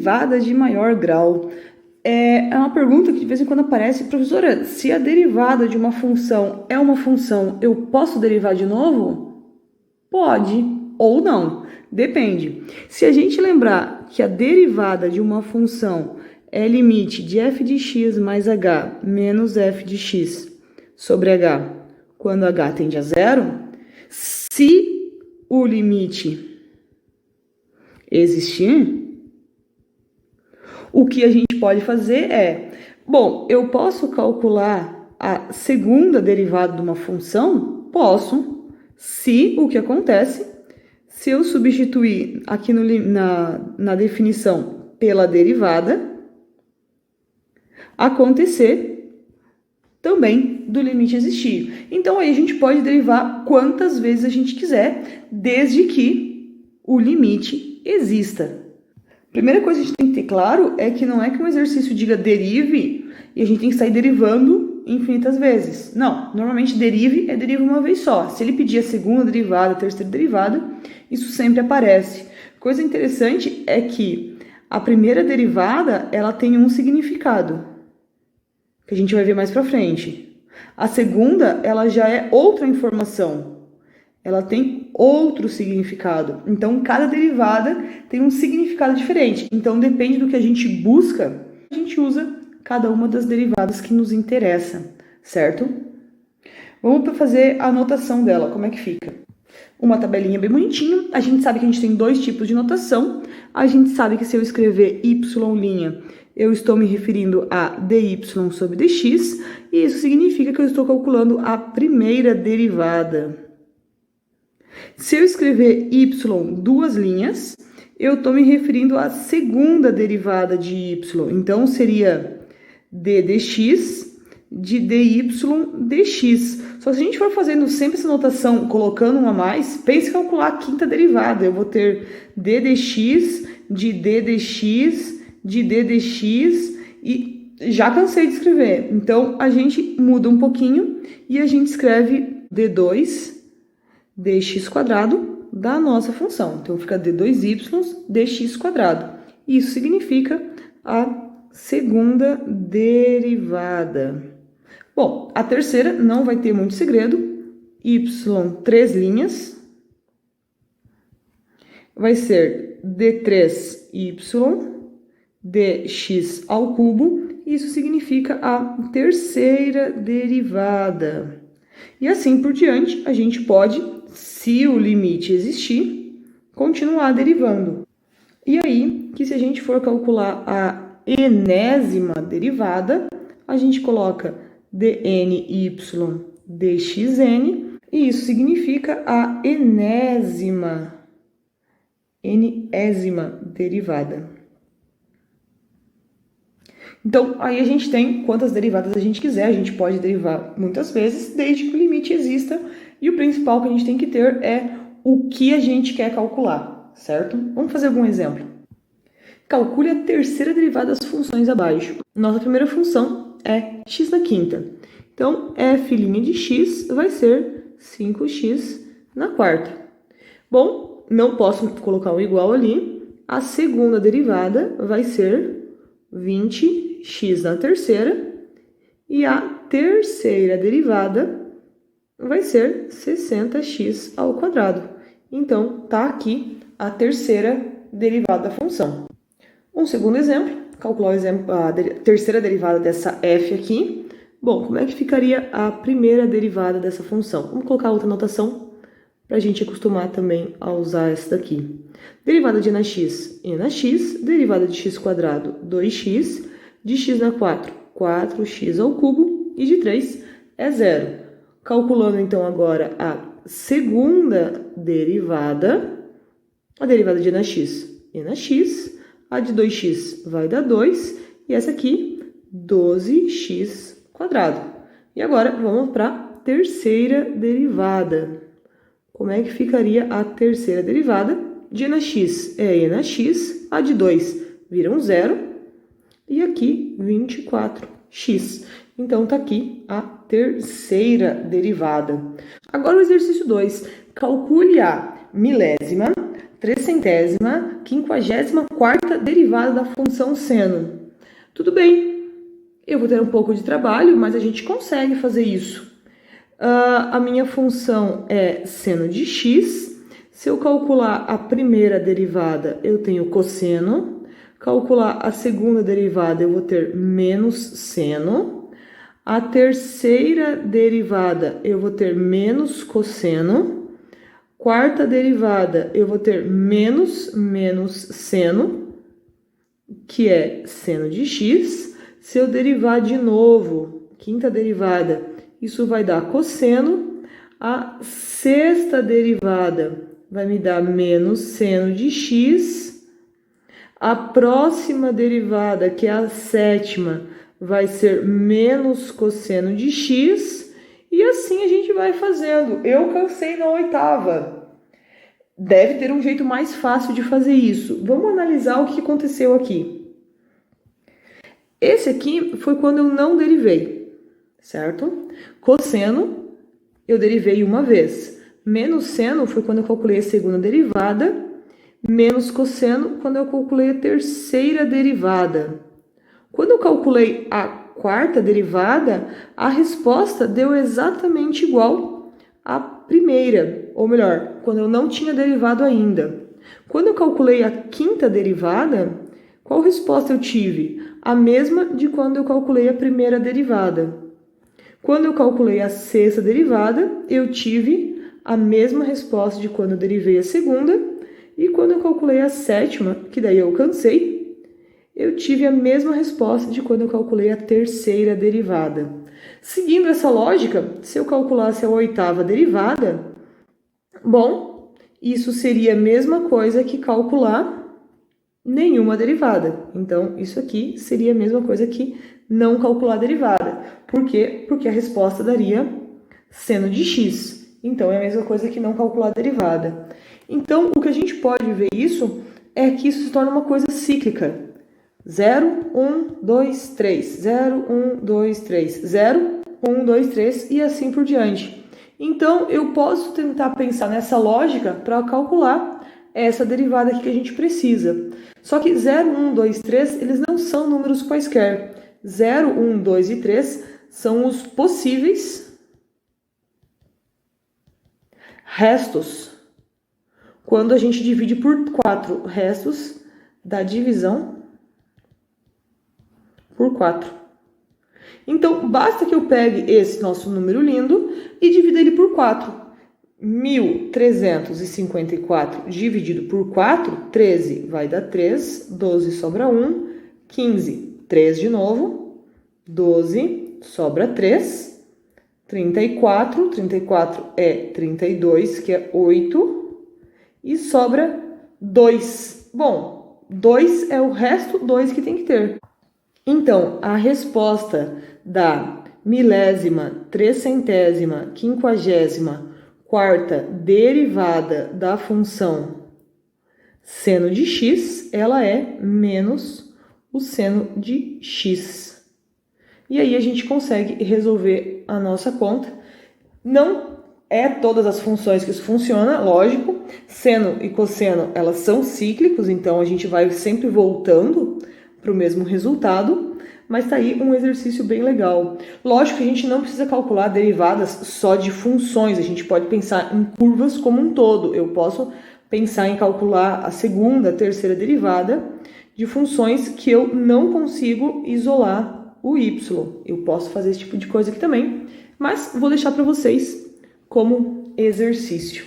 derivada de maior grau. É uma pergunta que de vez em quando aparece. Professora, se a derivada de uma função é uma função, eu posso derivar de novo? Pode ou não, depende. Se a gente lembrar que a derivada de uma função é limite de f de x mais h menos f de x sobre h, quando h tende a zero, se o limite existir, o que a gente pode fazer é, bom, eu posso calcular a segunda derivada de uma função? Posso, se o que acontece, se eu substituir aqui na definição pela derivada, acontecer também do limite existir. Então, aí a gente pode derivar quantas vezes a gente quiser, desde que o limite exista. Primeira coisa que a gente tem que ter claro é que não é que um exercício diga derive e a gente tem que sair derivando infinitas vezes. Não, normalmente deriva uma vez só. Se ele pedir a segunda derivada, a terceira derivada, isso sempre aparece. Coisa interessante é que a primeira derivada, ela tem um significado, que a gente vai ver mais pra frente. A segunda, ela já é outra informação. Ela tem outro significado. Então, cada derivada tem um significado diferente. Então, depende do que a gente busca, a gente usa cada uma das derivadas que nos interessa, certo? Vamos fazer a notação dela, como é que fica? Uma tabelinha bem bonitinha. A gente sabe que a gente tem dois tipos de notação. A gente sabe que se eu escrever y', eu estou me referindo a dy sobre dx, e isso significa que eu estou calculando a primeira derivada. Se eu escrever y duas linhas, eu estou me referindo à segunda derivada de y. Então, seria d dx de dy dx. Só que se a gente for fazendo sempre essa notação, colocando um a mais, pense em calcular a quinta derivada. Eu vou ter d dx de d dx de d dx e já cansei de escrever. Então, a gente muda um pouquinho e a gente escreve d2 dx² da nossa função. Então, fica d2y dx². Isso significa a segunda derivada. Bom, a terceira não vai ter muito segredo. Y, 3 linhas. Vai ser d3y dx ao cubo. Isso significa a terceira derivada. E assim por diante, a gente pode, se o limite existir, continuar derivando. E aí, que se a gente for calcular a enésima derivada, a gente coloca dny dxn, e isso significa a enésima derivada. Então, aí a gente tem quantas derivadas a gente quiser, a gente pode derivar muitas vezes, desde que o limite exista, e o principal que a gente tem que ter é o que a gente quer calcular, certo? Vamos fazer algum exemplo. Calcule a terceira derivada das funções abaixo. Nossa primeira função é x na quinta. Então, f' de x vai ser 5x na quarta. Bom, não posso colocar um igual ali. A segunda derivada vai ser 20x na terceira. E a terceira derivada vai ser 60x ao quadrado. Então, tá aqui a terceira derivada da função. Um segundo exemplo, calcular a terceira derivada dessa f aqui. Bom, como é que ficaria a primeira derivada dessa função? Vamos colocar outra notação para a gente acostumar também a usar essa daqui. Derivada de n na x, derivada de x², 2x, de x na 4, 4x ao cubo, e de 3 é 0. Calculando então agora a segunda derivada, a derivada de n na x, a de 2x vai dar 2, e essa aqui, 12x². E agora, vamos para a terceira derivada. Como é que ficaria a terceira derivada? De n na x é e na x, a de 2 vira um 0, e aqui 24x. Então, tá aqui a terceira derivada. Agora o exercício 2. Calcule a milésima, 3/54ª derivada da função seno. Tudo bem, eu vou ter um pouco de trabalho, mas a gente consegue fazer isso. A minha função é seno de x. Se eu calcular a primeira derivada, eu tenho cosseno. Calcular a segunda derivada, eu vou ter menos seno. A terceira derivada, eu vou ter menos cosseno. Quarta derivada, eu vou ter menos seno, que é seno de x. Se eu derivar de novo, quinta derivada, isso vai dar cosseno. A sexta derivada vai me dar menos seno de x. A próxima derivada, que é a sétima, vai ser menos cosseno de x. E assim a gente vai fazendo. Eu cansei na oitava. Deve ter um jeito mais fácil de fazer isso. Vamos analisar o que aconteceu aqui. Esse aqui foi quando eu não derivei, certo? Cosseno, eu derivei uma vez. Menos seno foi quando eu calculei a segunda derivada. Menos cosseno quando eu calculei a terceira derivada. Quando eu calculei a quarta derivada, a resposta deu exatamente igual à primeira, ou melhor, quando eu não tinha derivado ainda. Quando eu calculei a quinta derivada, qual resposta eu tive? A mesma de quando eu calculei a primeira derivada. Quando eu calculei a sexta derivada, eu tive a mesma resposta de quando eu derivei a segunda. E quando eu calculei a sétima, que daí eu cansei, eu tive a mesma resposta de quando eu calculei a terceira derivada. Seguindo essa lógica, se eu calculasse a oitava derivada, bom, isso seria a mesma coisa que calcular nenhuma derivada. Então, isso aqui seria a mesma coisa que não calcular a derivada. Por quê? Porque a resposta daria seno de x. Então, é a mesma coisa que não calcular a derivada. Então, o que a gente pode ver isso é que isso se torna uma coisa cíclica. 0, 1, 2, 3, 0, 1, 2, 3, 0, 1, 2, 3 e assim por diante. Então, eu posso tentar pensar nessa lógica para calcular essa derivada aqui que a gente precisa. Só que 0, 1, 2, 3, eles não são números quaisquer. 0, 1, 2 e 3 são os possíveis restos. Quando a gente divide por 4, restos da divisão por 4. Então, basta que eu pegue esse nosso número lindo e divida ele por 4. 1.354 dividido por 4, 13 vai dar 3, 12 sobra 1, 15, 3 de novo, 12 sobra 3, 34 é 32, que é 8, e sobra 2. Bom, 2 é o resto 2 que tem que ter. Então, a resposta da milésima, 300ª, 54ª derivada da função seno de x, ela é menos o seno de x. E aí a gente consegue resolver a nossa conta. Não é todas as funções que isso funciona, lógico. Seno e cosseno, elas são cíclicos, então a gente vai sempre voltando para o mesmo resultado, mas tá aí um exercício bem legal. Lógico que a gente não precisa calcular derivadas só de funções, a gente pode pensar em curvas como um todo. Eu posso pensar em calcular a segunda, a terceira derivada de funções que eu não consigo isolar o y. Eu posso fazer esse tipo de coisa aqui também, mas vou deixar para vocês como exercício.